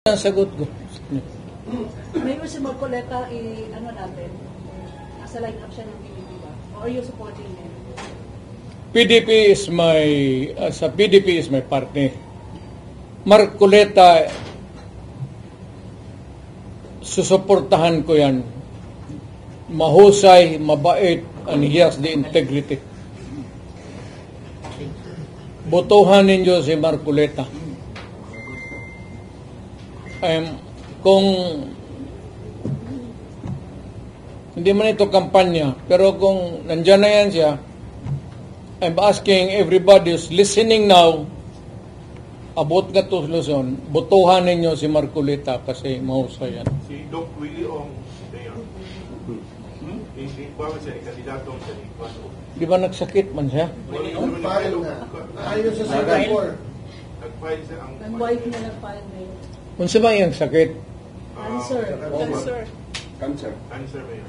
Ang sagot ko. Mayor si Marcoleta, ano natin, nasa line-up siya ng PDP ba? Or are you supporting him? PDP is sa PDP is my party. Marcoleta, susuportahan ko yan. Mahusay, mabait, and he has the integrity. Botohan ninyo si Marcoleta. Kung hindi man ito kampanya, pero kung nandyan na yan siya, I'm asking everybody who's listening now about nga to Luzon, botohan ninyo si Marcoleta kasi mahusay yan. Si Doc Willie Ong, Mayor. Hindi pa siya kandidato sa Iguazu. Di ba nagsakit man siya? Ayun sa Singapore. Nag-file siya ang... Nag-wife niya nag-file Mayor. Kung sa ba yung sakit? Cancer. Cancer. Cancer, Mayor.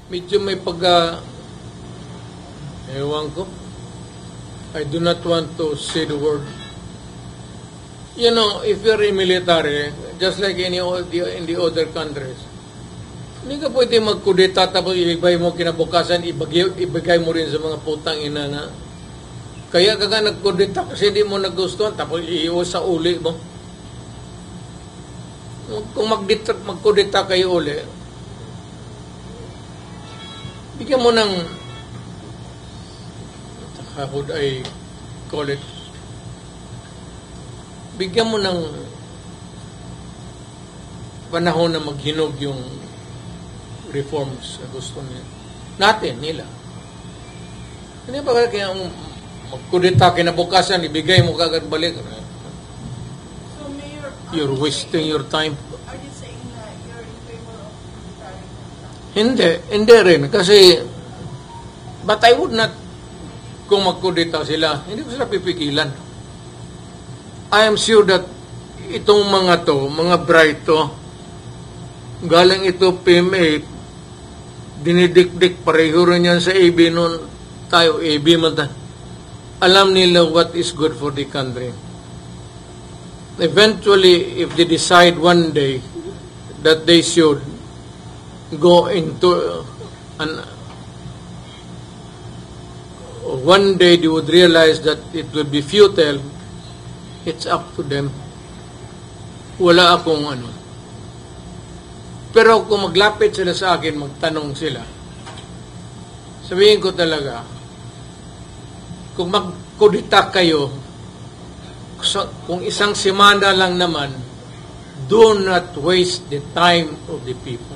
Medyo may ewan ko. I do not want to say the word. You know, if you're in military, just like in the other countries, hindi ka pwede magkudeta tapos ibigay mo kinabukasan, ibigay mo rin sa mga putang ina na. Kaya ka nagkudeta kasi hindi mo nagustuhan tapos iiwas sa uli mo. Kung magkudeta kayo uli, bigyan mo ng, how would I call it? Bigyan mo ng panahon na maghinog yung reforms na gusto nila. Hindi ba kaya magkudeta kinabukasan, ibigay mo kagad balik? So, Mayor, You're wasting your time. are you saying that you're in favor of military? Hindi rin. Kasi, but I would not, kung magkudeta sila, hindi ko sila pipigilan. I am sure that itong mga bright to, galing ito PMA, dinidikdik, pareho rin yan sa AB noon, tayo, AB man tayo. Alam nila what is good for the country. Eventually, if they decide one day that they should go into one day they would realize that it would be futile, it's up to them. Wala akong Pero kung maglapit sila sa akin, magtanong sila, sabihin ko talaga, kung magkudita kayo, kung isang semana lang naman, do not waste the time of the people.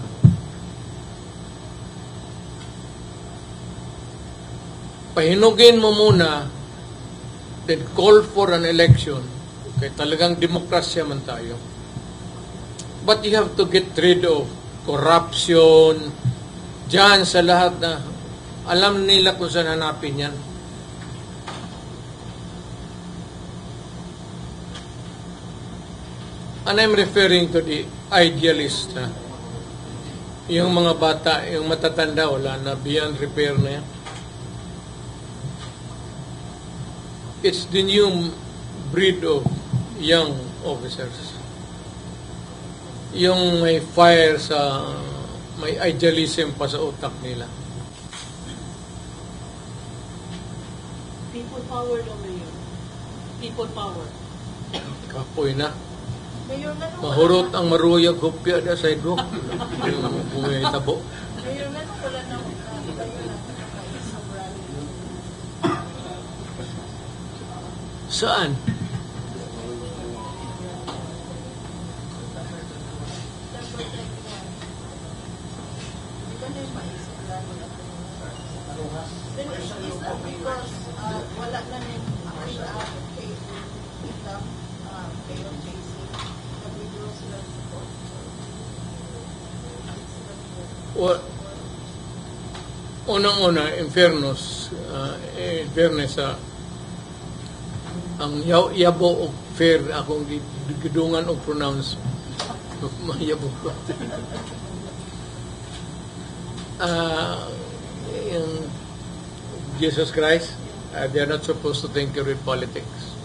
Pahinugin mo muna, then call for an election. Kaya talagang demokrasya man tayo. But you have to get rid of corruption, dyan sa lahat na alam nila kung saan hanapin yan. And I'm referring to the idealist. Yung mga bata, yung matatanda, wala na, beyond repair na yan. It's the new breed of young officers. Yung may fire may idealism pa sa utak nila. People power daw, Mayor. People power. Kapoy na. Mayor, Mahurot ang maruyag hupya na sa idro. Yung pumitabo. Mayor, wala na kayo na sa rally. Saan? Because wala na rin sa kay Unang-una, in fairness sa ang yabo o fair akong gidungan o pronounce mayabo ko. Yung Jesus Christ, They are not supposed to tinker with politics.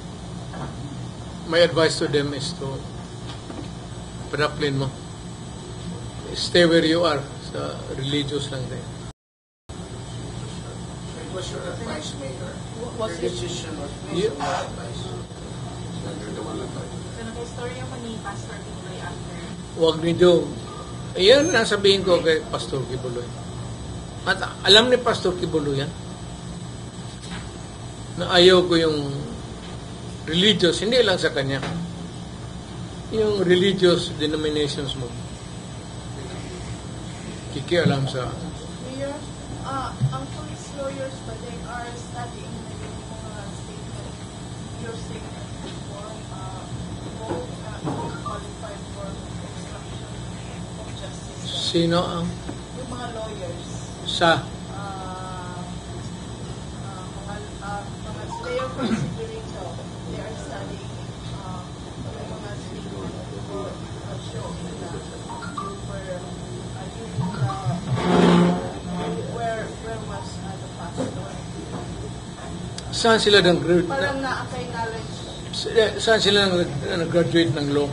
My advice to them is to panaplin mo. Stay where you are. Sa religious lang din. It was your advice, Mayor. Was Your it? decision was Yeah. based on my advice. You're the one advice. So, nag-istorya mo ni Pastor Kibuloy after. Huwag ninyo. Ayan ang sabihin ko kay Pastor Kibuloy. At alam ni Pastor Kibuloy yan. Na ayaw ko yung religious, hindi lang sa kanya. Yung religious denominations mo. Kikialam sa... Mayor, ang police lawyers ba, they are studying na yung mga statement, your statement before, both qualified for obstruction of justice. Sino ang... Yung mga lawyers, Sa... mga Mayor Considerito, they are studying yung mga statement before showing na you were where was the pastor? Saan sila Parang na-apply knowledge. Saan sila nag-graduate ng law?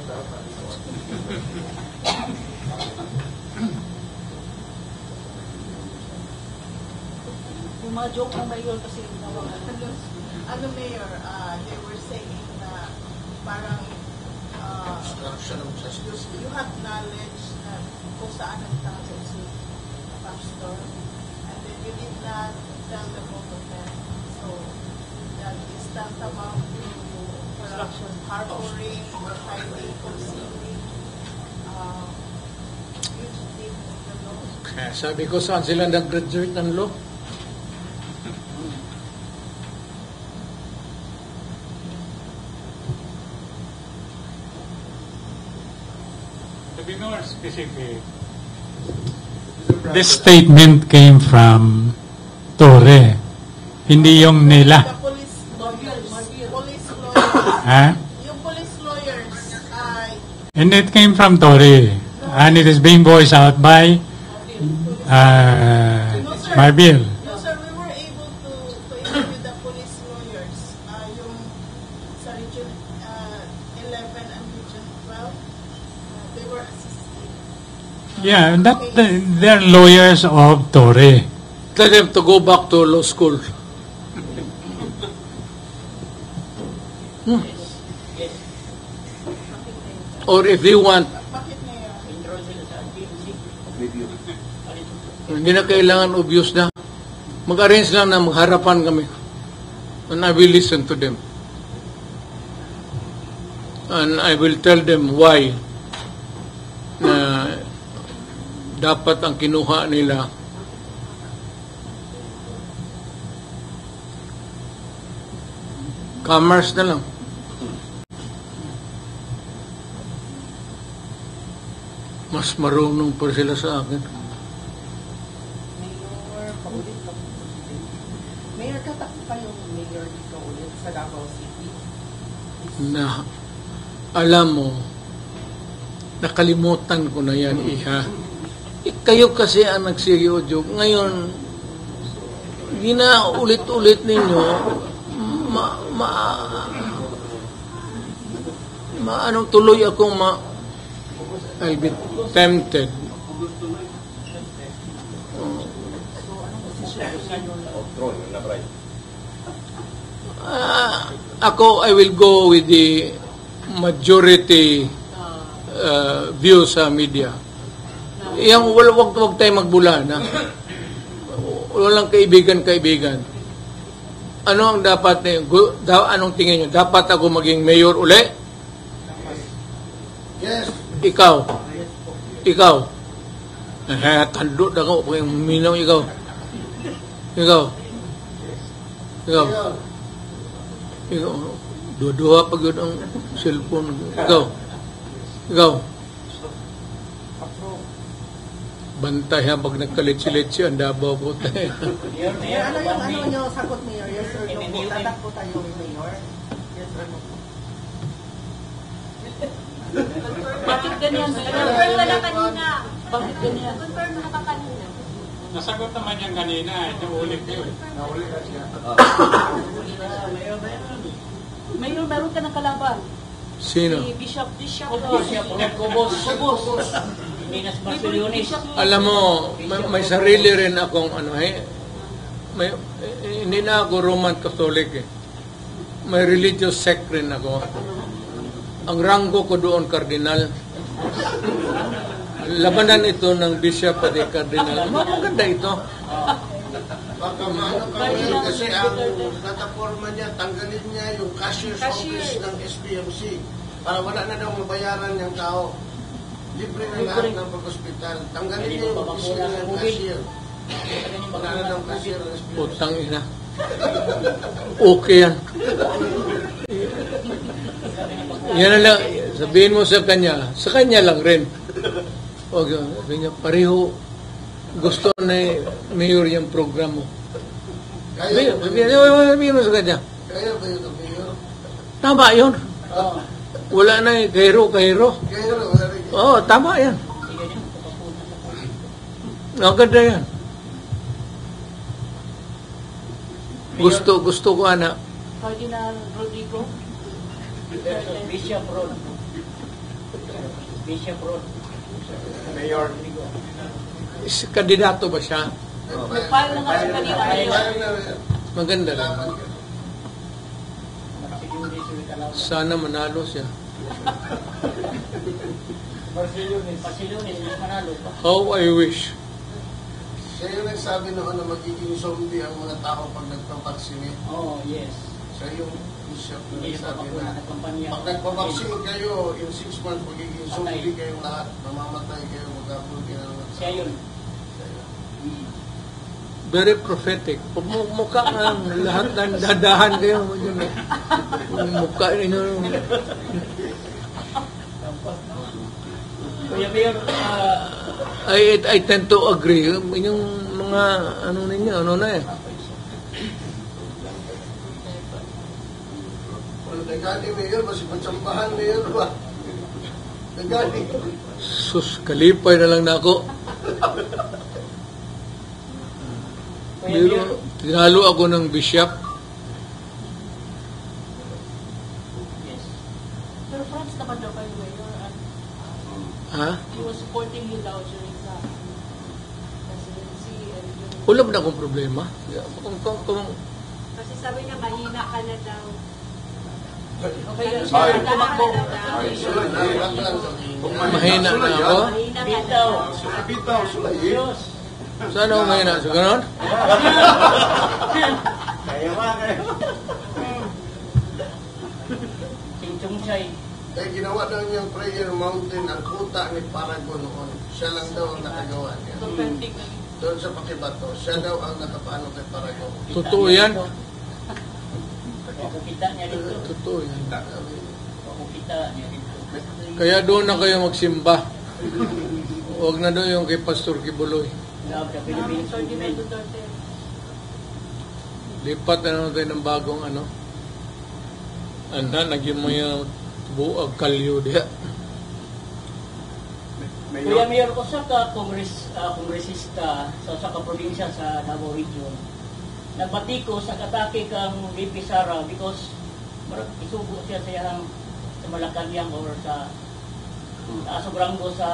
Yung mga joke ng mayor kasi ginawa. Ano, Mayor, they were saying na parang Obstruction of justice. you have knowledge na kung saan nagtago si pastor and then you did not tell the both of them. So, that is tantamount to corruption, harboring, or hiding, concealing, fugitive of the law. Kaya sabi ko, saan sila nag-graduate ng law? To be more specific, this statement came from Torre, hindi yung nila. The police lawyers, Ha? yung police lawyers, And it came from Torre, and it is being voiced out by Marbil. no sir, we were able to interview the police lawyers, yung sa Region 11 and Region 12, they were assisting. Yeah, they're lawyers of Torre. Tell them to go back to law school. Or if they want, Bakit Mayor? hindi na kailangan obvious na. Mag-arrange lang na magharapan kami. And I will listen to them. And I will tell them why na dapat ang kinuha nila commerce na lang. Mas marunong pa sila sa akin. Mayor, paulit lang. Mayor, katakot pa yung mayor dito ulit sa Davao City. Na alam mo, nakalimutan ko na yan, iha. Kayo kasi ang nagseryoso. Ngayon, hindi na ulit-ulit ninyo, anong tuloy akong I'll be tempted. Ako, I will go with the majority view sa media. Yang wag tayo magbulan, ha? Walang kaibigan. Ano ang dapat anong tingin niyo? Dapat ako maging mayor uli? Yes. Ikaw. Tandot ako kung minaw ikaw. Dua-dua pag yun ang cellphone. Ikaw. Bantay ha, pag nagkalit-silit ang Davao po tayo. Mayor, ano yung nyo sagot, Mayor? Yes or no po? Tatakbo tayo, Mayor? Yes or no po? Bakit ganyan? Confirm na lang kanina. Bakit ganyan? Confirm na ka kanina. Nasagot naman yan kanina, inuulit yun. Mayor, meron ka ng kalaban. Sino? Si Bishop Kubos. Minas Barcelona. Alam mo, may sarili rin akong hindi na ako Roman Catholic eh. May religious sect rin ako. Ang ranggo ko doon, kardinal. Labanan ito ng bishop at kardinal. Maganda ito. Baka maano ka ngayon kasi ang plataforma niya, tanggalin niya yung cashier's office ng SPMC para wala na daw mabayaran yung tao. Libre na lahat ng pag-hospital. Tanggalin niya yung opisina ng cashier. Wala na daw cashier ng SPMC. Putang ina. Okay yan. Yan na lang. Sabihin mo sa kanya lang rin. Huwag sabi niya, pareho gusto na mayor yung program mo. Sabihin mo sa kanya. Kaya ba yun ang mayor? Tama yun. Wala na eh, kahiro. Kaya na, wala rin. Oo, tama yan. Maganda yan. Gusto ko, anak. Cardinal Rodrigo. Bishop Road. Mayor. Kandidato ba siya? Nag-file na nga siya kanina, Mayor. Maganda rin. Sana manalo siya. Barcelona, manalo pa. How I wish. Siya yung nagsabi noon na magiging zombie ang mga tao pag nagpapaksinate. Oh, yes. Siya yung bishop na Hindi nagsabi pa na ng kampanya. pag nagpapaksin kayo, in 6 months magiging zombie kayong lahat. Mamamatay kayo, magkapulti na naman. Siya yun. Very prophetic. Mukha nga lahat ng dadahan kayo. Mukha ninyo. Kuya Mayor, I tend to agree. Yung mga ninyo, na eh. Nagani mayor, mas ipatsambahan mayor ba? Nagani. Sus, kalipay na lang na ako. Kuya Mayor, Pero tinalo ako ng bishop. yes. Pero friends naman daw kayo, Mayor. At Ha? he was supporting you daw during the presidency. And yung... Wala ba na akong problema? Kasi sabi niya, mahina ka na daw. Okay, tumakbo. Mahina na ako? Mahina ka Bitaw. daw. Bitaw, sulayin. Diyos. Saan ako mahina? Sa ganon? Kaya ba? Singchong Chay. Eh, ginawa daw niyang prayer mountain ang kuta ni Paragon noon. Siya lang daw ang nakagawa niya. Prophetic. Doon sa Pakibato, siya daw ang nakapano kay Paragon. Totoo yan. Kita niya dito. Totoo yan. Kita niya dito. Kaya doon na kayo magsimba. Huwag na doon yung kay Pastor Kibuloy. Love the Philippines Ferdinand movement. Duterte. Lipat na naman tayo ng bagong Anda, nagyan mo yung buag kalyo diya. Kuya Mayor, usa ka kongresista sa usa ka probinsya sa Davao Region. Nagbatikos sa atake kang VP Sara because marag isugo siya sa iyang sa Malacanang or sa Asogranggo sa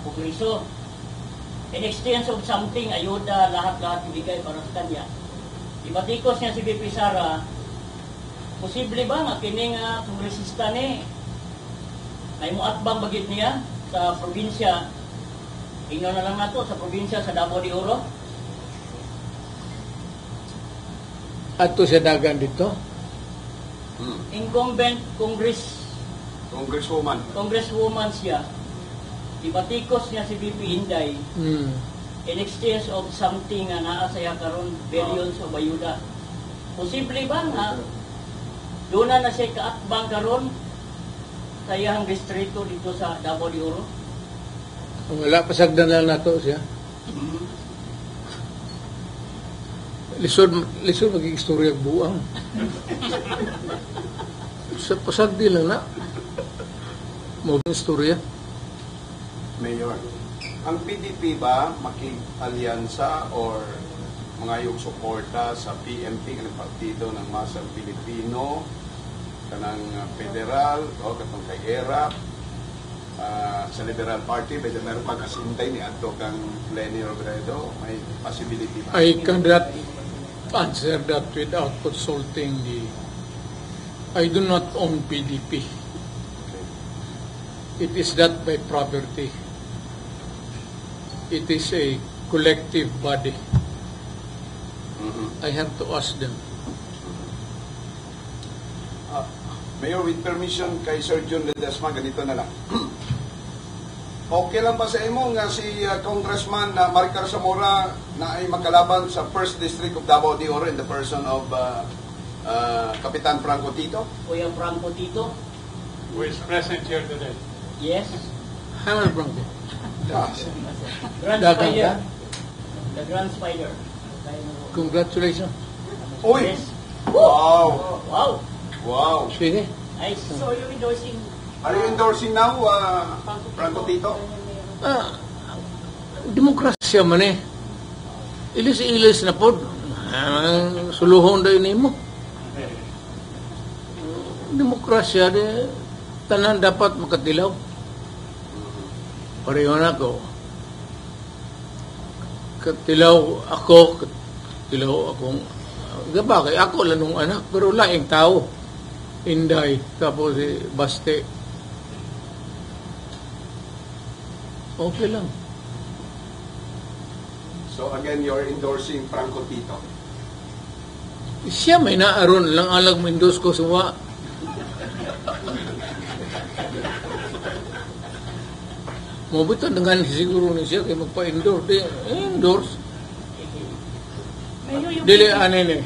Kongreso. In exchange of something, ayuda, lahat-lahat ibigay para sa kanya. Ibatikos niya si VP Sara, posible ba nga kining kongresista ni ay muatbang bagit niya sa probinsya, inyo na lang nato sa probinsya sa Davao de Oro? Ato siya dagan dito. Incumbent Congresswoman. siya. Ibatikos niya si VP Inday in exchange of something na naa saya karon billions of ayuda. Posible ba nga doon na siya kaatbang karon sa iyang distrito dito sa Davao de Oro? Wala pasagdan lang nato siya. Lisod maging istorya buang. Sa pasagdi lang na. Mo istorya. Mayor. ang PDP ba makig-alyansa or mga yung suporta sa PMP, kanang partido ng Masang Pilipino, kanang federal, o katong kay ERA, sa Liberal Party, medyo meron pagkasintay ni Ato kang Lenny Robredo, may possibility ba? I cannot answer that without consulting I do not own PDP. It is not my property. It is a collective body. I have to ask them. Mayor, with permission kay Sir John Ledesma, ganito na lang. Okay lang ba sa imo nga si Congressman Maricar Zamora na ay magkalaban sa 1st District of Davao de Oro in the person of Kapitan Franco Tito? Kuya Franco Tito? Who is present here today? Yes. Hammer Bronco. Grand Dagang Spider. ka? The Grand Spider. Congratulations. Uy! Yes. Wow! Wow. Wow! Sige. Nice. So you're endorsing Are you endorsing now, Franco Tito? Demokrasya man eh. Ilis-ilis na po. Suluhon daw yun mo. Demokrasya, tanan dapat makatilaw. Pareho na ako. Katilaw akong gabakay, ako lanong anak, pero laing tao. Inday, tapos si Baste. Okay lang. So again, you're endorsing Franco Tito? Siya may naaron lang alag Mendoz ko suwa. Mabuto dengan siguro ni siya kay magpa-endorse. Endorse. Mayor, yung Dili anin eh.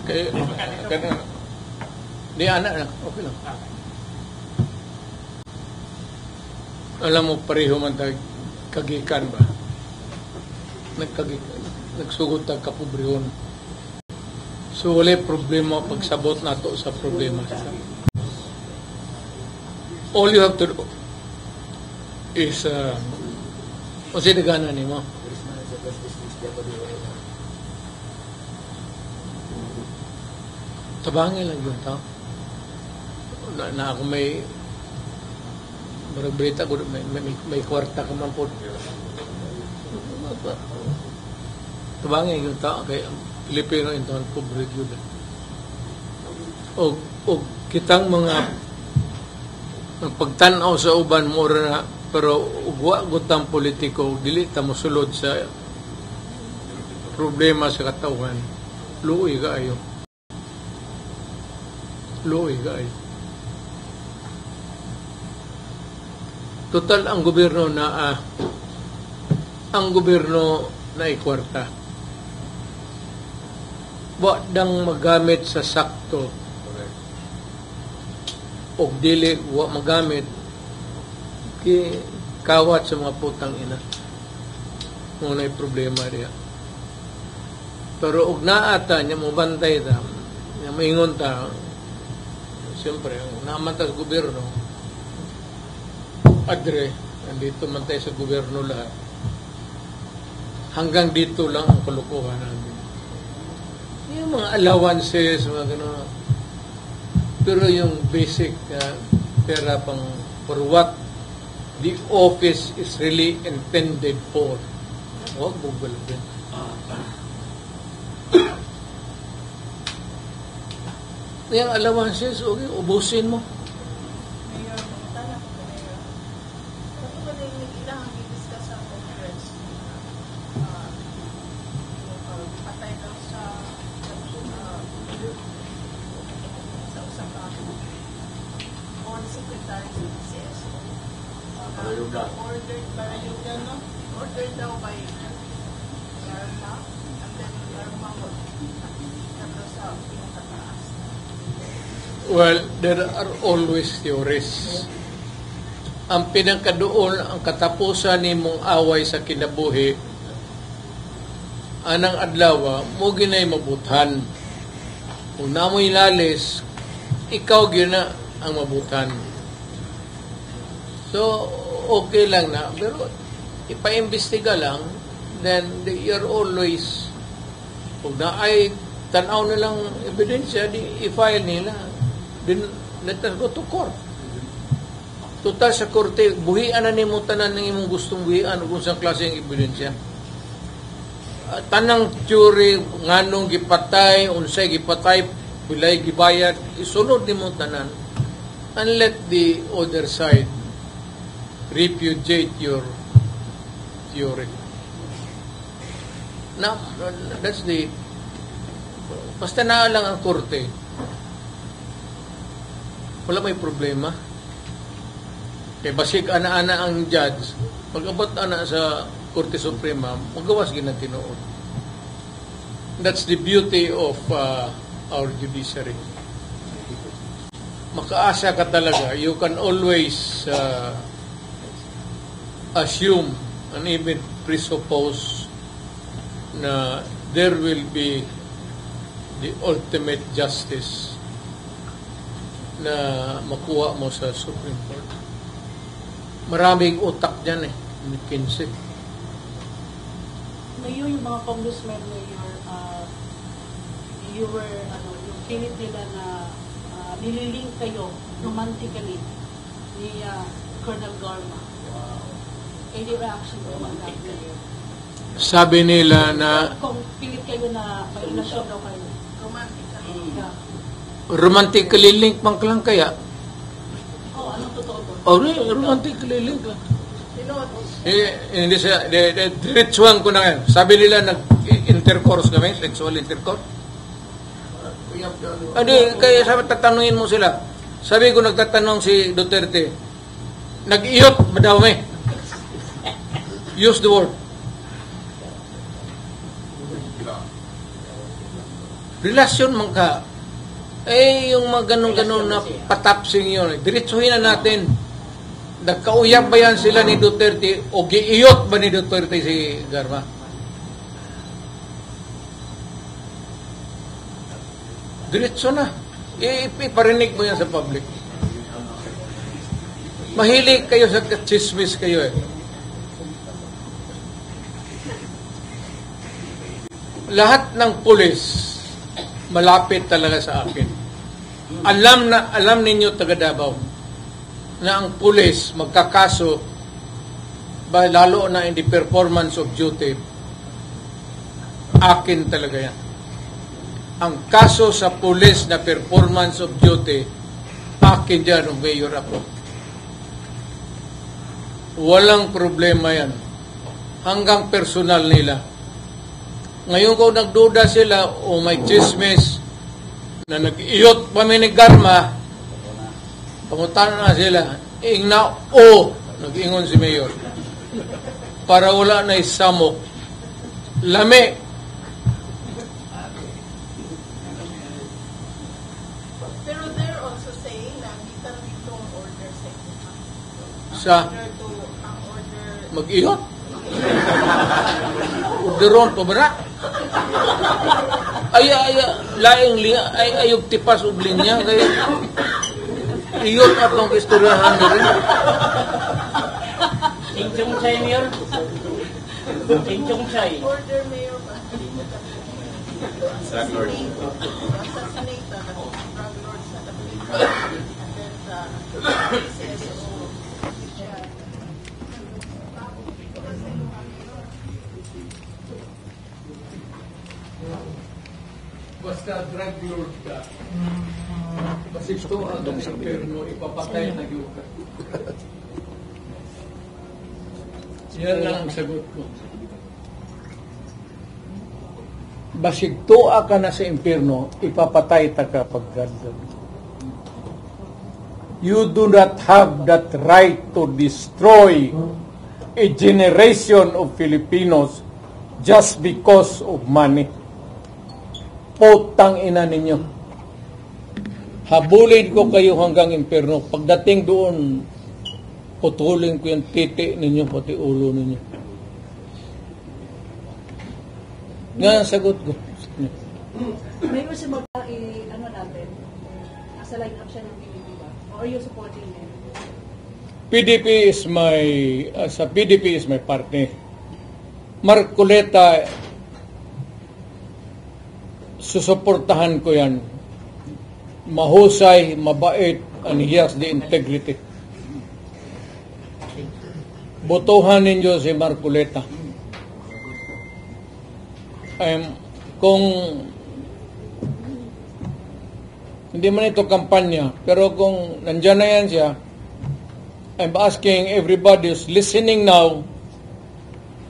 Kay di anak na. Okay lang. Alam mo pareho man tag kagikan ba? Nagsugot tag kapobrehon. So wala problema pagsabot nato sa problema. All you have to do is kasi nagana nimo. Tabangin lang yun tao. Na ako may berita ko may kwarta ka man po. Tabangin yun tao kay Pilipino ito ang pobre yun. O kitang mga pagtanaw sa uban mo na pero ugwa gutang politiko dili ta mosulod sa problema sa katawan. Luoy kaayo. Luoy kaayo. Total ang gobyerno na ikwarta. Wa dang magamit sa sakto. O dili wa magamit ki kawat sa mga putang ina. Muna yung problema diya. Pero og naata niya mo bantay ta, niya maingon ta, siyempre, naman ta sa gobyerno, adre, nandito man tayo sa gobyerno lahat. Hanggang dito lang ang kalukuhan namin. Yung mga allowances, mga gano'n. Pero yung basic pera pang for what the office is really intended for. Huwag mo balagin. Yung allowances, okay, ubusin mo. Mayor, tala ko na Mayor. Ito ba na yung ilang i-discuss sa Congress? Patay daw sa usapan on Secretary of CSO. Ordered by no? Ordered daw by Yarma, and then Yarma would nato sa pinakataas. Well, there are always theories. Ang pinakadoon, ang katapusan ni mong away sa kinabuhi, anang adlaw, mo ginay mabuthan. Kung namoy lalis, ikaw gina ang mabutan. So, okay lang na, pero ipa-imbestiga lang, then you're always, kung na ay tanaw nilang ebidensya, di i-file nila. Then, let us go to court. Total sa korte, buhian na ni mo tanan ng imong gustong buhian kung sa klase ng ebidensya. Tanang teory, nganong gipatay, unsay gipatay, bilay gibayad, isunod ni mo tanan. And let the other side repudiate your theory. Now, that's the... Basta na lang ang korte, wala may problema. Kaya basig ana-ana ang judge, pag-abot ana sa Korte Suprema, magawas ginatinood. That's the beauty of our judiciary. Makaasa ka talaga. You can always assume and even presuppose na there will be the ultimate justice na makuha mo sa Supreme Court. Maraming utak dyan eh. 15. Ngayon, yung mga congressmen you were, yung pilit nila na nililink kayo romantically ni Colonel Garma. Any reaction naman natin? Sabi nila na kung pilit kayo na may relasyon daw kayo. Romantically link man lang kaya? Anong totoo to? Romantically link lang. Hindi siya, diretsuhan ko na ngayon. Sabi nila nag-intercourse kami, sexual intercourse. Kaya sabi, tatanungin mo sila. Sabi ko, nagtatanong si Duterte, nag-iyot ba daw may? Use the word. Relasyon man ka. Yung mga ganun-ganun na patapsing yun. Diretsuhin na natin. Nagkauyab ba yan sila ni Duterte o giiyot ba ni Duterte si Garma? Diretso na. Iparinig mo yan sa public. Mahilig kayo sa chismis kayo eh. Lahat ng pulis malapit talaga sa akin. Alam ninyo taga Davao na ang pulis magkakaso lalo na in the performance of duty, akin talaga yan. Ang kaso sa pulis na performance of duty, akin dyan ang mayor ako. Walang problema yan. Hanggang personal nila. Ngayon kung nagduda sila o may chismis na nag-iyot kami ni Garma, pangutan na sila, ingna o, nag-ingon si Mayor, para wala na isamok. Lami. Pero they're also saying na kita itong order Sa ang order mag-iyot. Orderon pa ba na? Laing liya, ayog tipas ug linya, kaya iyot atong istoryahan na rin. Chingchong Chay, Mayor. Chingchong Chay. order mayor ba? Assassinate the drug lords sa Tablica and then the CSO. Basta drug lord ka. Kasi ito ang impyerno, ipapatay na yun ka. Yan lang ang sagot ko. Basig tuwa ka na sa impyerno, ipapatay ta ka paggadad. You do not have that right to destroy a generation of Filipinos just because of money. Putang ina ninyo. Habulin ko kayo hanggang impyerno. Pagdating doon, putulin ko yung titi ninyo, pati ulo ninyo. Nga ang sagot ko. May gusto mo ba natin, nasa line up siya ng PBB ba? Or are you supporting him? PDP is my party. Marcoleta, susuportahan ko yan. Mahusay, mabait, and he has the integrity. Botohan ninyo si Marcoleta. Kung hindi man ito kampanya, pero kung nandyan na yan siya, I'm asking everybody who's listening now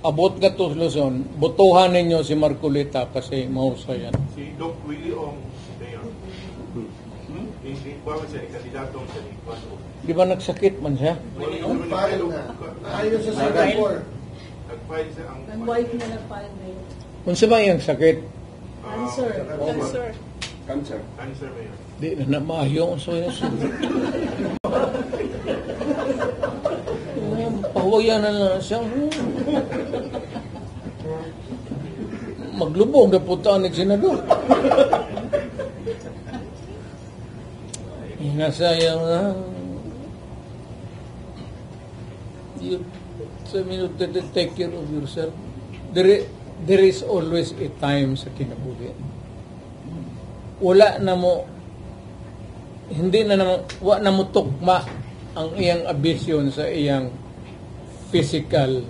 about nga to Luzon, botohan ninyo si Marcoleta kasi mahusay yan. Si Doc Willie Ong, Mayor. Hindi ba siya kandidatong sa Ikwan? Di ba nagsakit man siya? Nag-file na. Ayun sa Singapore. Nag-file siya ang... Ang wife niya nag-file na yun. Kung sa ba yung sakit? Cancer. Cancer. Cancer. Cancer, Mayor. Di na maayo. So yun. Pahawayan na siya. Maglubog na putaan ng senador. Nasayang na. You take care of yourself. There is always a time sa kinabuhi. Wala na mo, hindi na naman, wala na mo tukma ang iyang ambisyon sa iyang physical.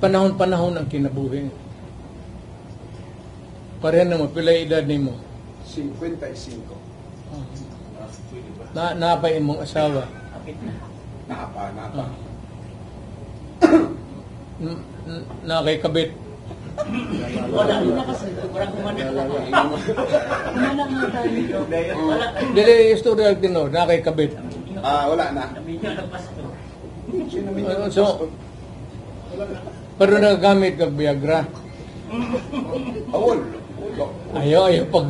Panahon-panahon ang kinabuhi. Parehan na mo, pilay edad ni mo. 55. Napay mong asawa. Napa. Nakikabit. Wala na kasi. Parang kumana. Kumana nga tayo. Wala. Dili, istorya din no, nakikabit. Wala na. Nabigyan ng pasto. So, pero nagagamit kag Viagra. Awol. Ayaw pag...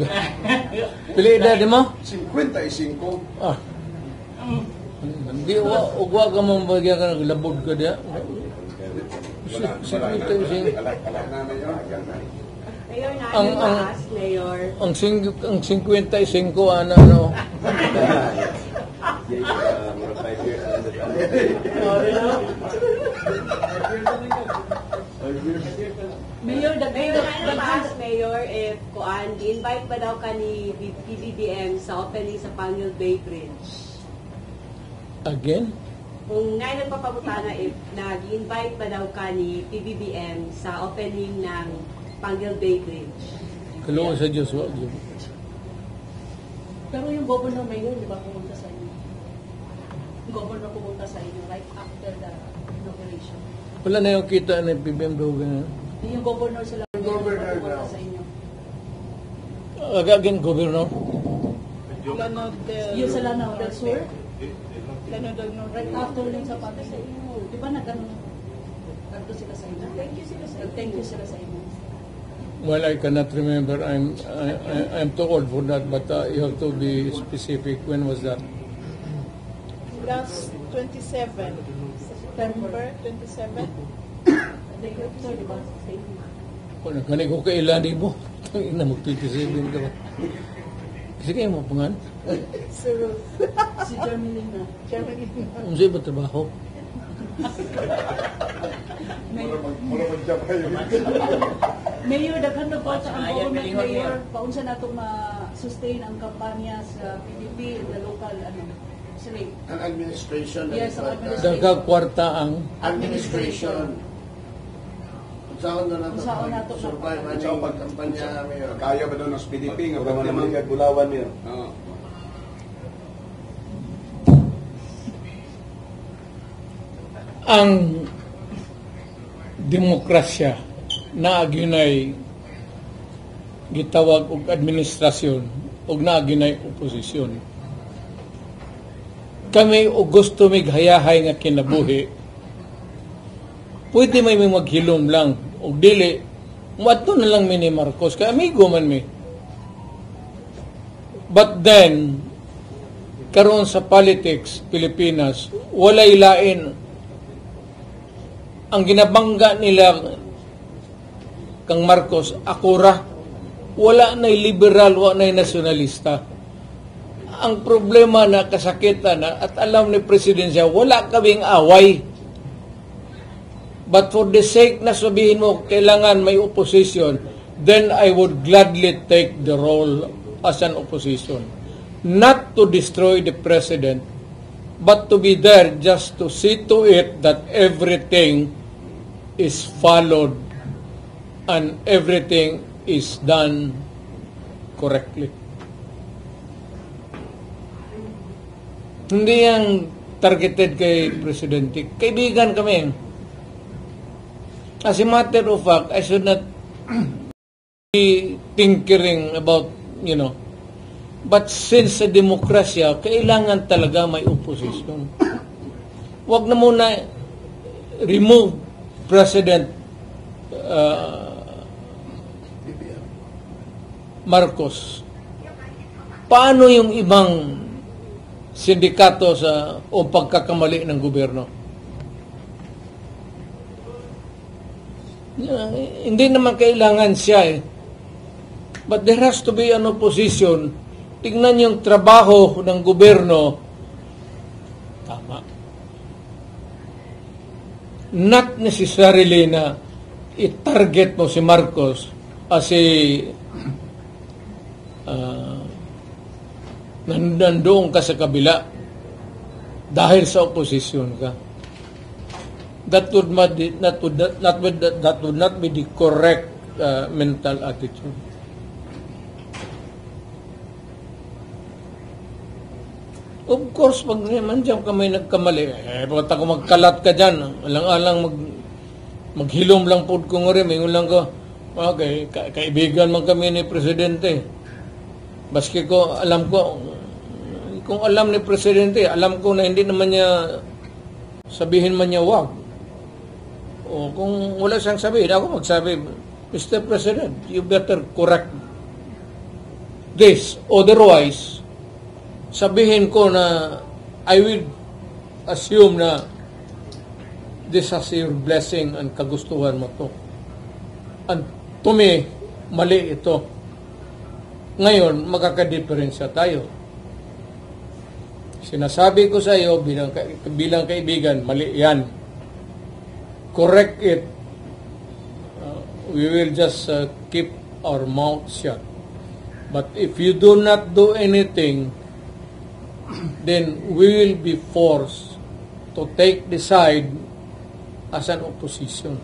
Pili edad mo? 55. Ah. Hindi, ugwa ka mong bagyan ka, naglabog ka diya. Alam na Mayor. Mayor, Ang Mayor. ang 55 ano. Mayor, Mayor, if di-invite ba daw ka ni PBBM sa opening sa Pangil Bay Bridge? Again? Kung ngayon nagpapabutana, if nag-invite ba daw ka ni PBBM sa opening ng Pangil Bay Bridge? Kaluwa sa Diyos, wag yun. pero yung governor mayor, di ba pumunta sa inyo? Yung governor pumunta sa inyo right after the inauguration. Wala na yung kita ng PBM daw ganun. Yung governor sila pumunta sa inyo. Again, governor. Lanod del... Yung sa Lanao del Sur, Lanod del Norte. right after lang sa pati sa inyo. Di ba nagto sila sa inyo? Thank you sila sa inyo. Well, I cannot remember. I'm too old for that, but you have to be specific. When was that? Last 27. September 27. Director, di ba? Sa inyo. Kung nagkanig ko kailan mo, ina mag-27 ka ba? Kasi kayo mo pangan? Sir Si Jermeline na. Germany. Ang sa'yo ba trabaho? Mayor, daghan na po sa ang government mayor, paunsa na itong ma-sustain ang kampanya sa PDP in the local, sila. An administration. Yes, ang administration. Dagag kwarta ang Administration. Saan na nato Saan nato survive ang pagkampanya, Mayor? Kaya ba doon ng PDP? Nga Huwag ba naman naman? gagulawan niyo. Oo. ang demokrasya na aginay gitawag og administrasyon og na aginay oposisyon. Kami og gusto mig hayahay nga kinabuhi. Pwede may maghilom lang og dili muadto na lang mi ni Marcos kay amigo man mi. But then karon sa politics Pilipinas walay lain ang ginabangga nila kang Marcos akura wala nay liberal wala nay nasyonalista ang problema na kasakitan at alam ni Presidensya, wala kaming away. But for the sake na sabihin mo, kailangan may opposition, then I would gladly take the role as an opposition. Not to destroy the President, but to be there just to see to it that everything is followed and everything is done correctly. Hindi yan targeted kay Presidente. Kaibigan kami. As a matter of fact, I should not be tinkering about, but since sa demokrasya, kailangan talaga may opposition. Huwag na muna remove President Marcos. Paano yung ibang sindikato o pagkakamali ng gobyerno? Hindi naman kailangan siya But there has to be an opposition. Tingnan yung trabaho ng gobyerno. Tama. Not necessarily na i-target mo si Marcos as nandoon ka sa kabila dahil sa opposition ka. That would not be the correct mental attitude. Of course, pag naman dyan kami nagkamali, bakit ako magkalat ka dyan? Alang-alang maghilom lang po ko nga rin. May ulang ko, okay, kaibigan man kami ni Presidente. Baski ko, kung alam ni Presidente, alam ko na hindi naman niya sabihin man niya wag. O kung wala siyang sabihin, ako magsabi, Mr. President, you better correct this. Otherwise, sabihin ko na I will assume na this is your blessing and kagustuhan mo to. And to me, mali ito. Ngayon, magkakadiferensya tayo. Sinasabi ko sa iyo bilang kaibigan, mali yan. Correct it. We will just keep our mouth shut. But if you do not do anything, then we will be forced to take the side as an opposition.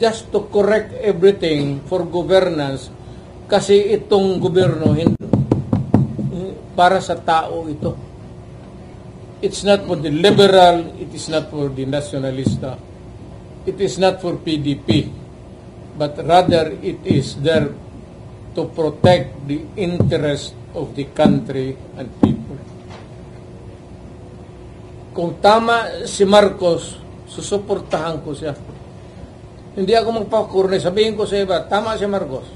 Just to correct everything for governance, kasi itong gobyerno para sa tao ito. It's not for the liberal, it is not for the nationalista, it is not for PDP, but rather it is there to protect the interest of the country and people. Kung tama si Marcos, susuportahan ko siya. Hindi ako magpakurne, sabihin ko sa iba, tama si Marcos.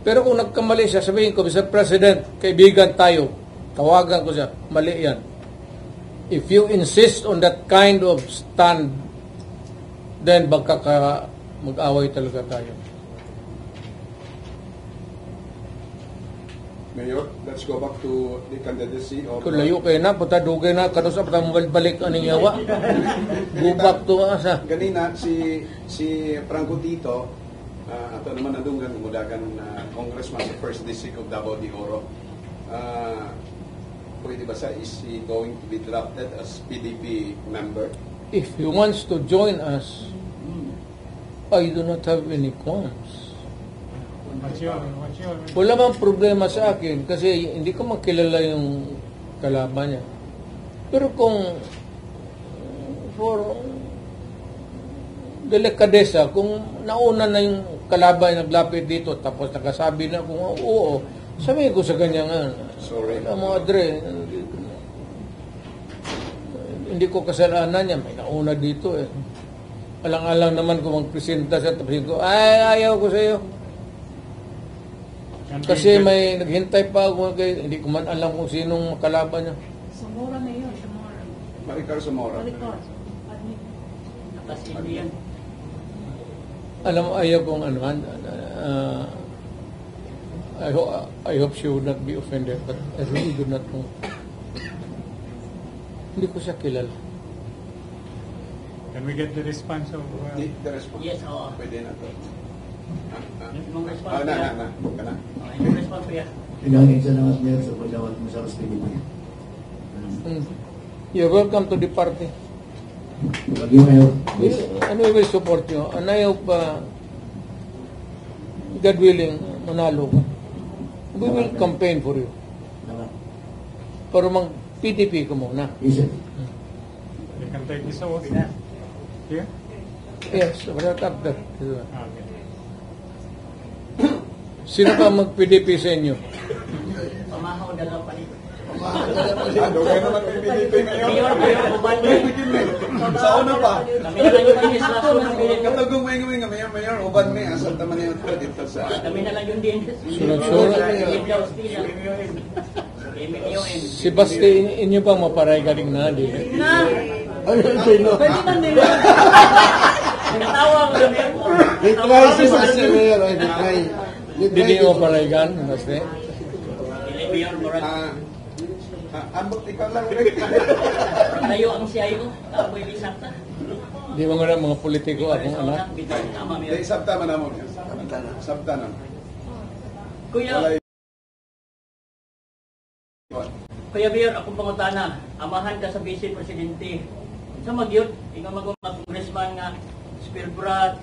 Pero kung nagkamali siya, sabihin ko, Mr. President, kaibigan tayo, tawagan ko siya, mali yan. If you insist on that kind of stand, then mag-away talaga tayo. Mayor, let's go back to the candidacy of... Kung layo kayo na, puta dugay na, kanus pa tayo balik aning yawa. Go back to asa. Ganina, si Franco Tito, ato naman nadunggan, umudagan congressman sa 1st District of Davao de Oro. Pwede ba is he going to be drafted as PDP member? If he wants to join us, I do not have any qualms. Wala bang problema sa akin kasi hindi ko makilala yung kalaban niya. Pero kung for delikadesa, kung nauna na yung kalaban naglapit dito tapos nakasabi na kung oo, sabihin ko sa kanya nga, sorry. Alam mo, Adre, hindi ko kasalanan niya, may nauna dito eh. Alang-alang naman kung magpresenta siya, tapos ko, ayaw ko sa iyo. Kasi may naghintay pa ako, hindi ko man alam kung sinong makalaban niya. Zamora na yun, Zamora. Maricar Zamora. Maricar. Nakasindi yan. Alam mo, ayaw kong I hope she would not be offended, but I really do not know. Hindi ko siya kilala. Can we get the response of... The response. Yes, oo. Pwede na to. Yung response Na. niya. Kana. Yung response niya. Pinangin salamat niya sa pagdawat mo sa hospitality. You're welcome to the party. Lagi Mayor. Ano will support nyo? And I hope, God willing, manalo ka. We will campaign for you. Pero mag-PDP ka muna. Yes, sir. You can take this oath. Here? Yes, right up there. Okay. Sino pa mag-PDP sa inyo? Pamahaw na lang pa dito. Dugay naman PDP ngayon. Mayor, uban mo. Sa una pa. Kami na lang yung legislasyon ng PDP. Kapag may nga mayor, uban may asal taman yung dito sa... Kami na lang yung din. Sunod-sunod. Si Basti, inyo pa maparay galing na, di? Ano yung sino? Pwede ba nila? Nagtawag na Mayor. Nitry si Basti Mayor. Nitry. Di nyo maparay gan, Basti? Mayor Moran. Ambot ikaw lang. Tayo ang CIO. Ako yung isakta. Di ba nga mga politiko akong anak? Tama, Dahil Mayor. sabta man naman. Sabta na. Kuya, Mayor, akong pangutana, amahan ka sa Vice Presidente. Sa magyod, ikaw mga congressman nga, Spear Brat,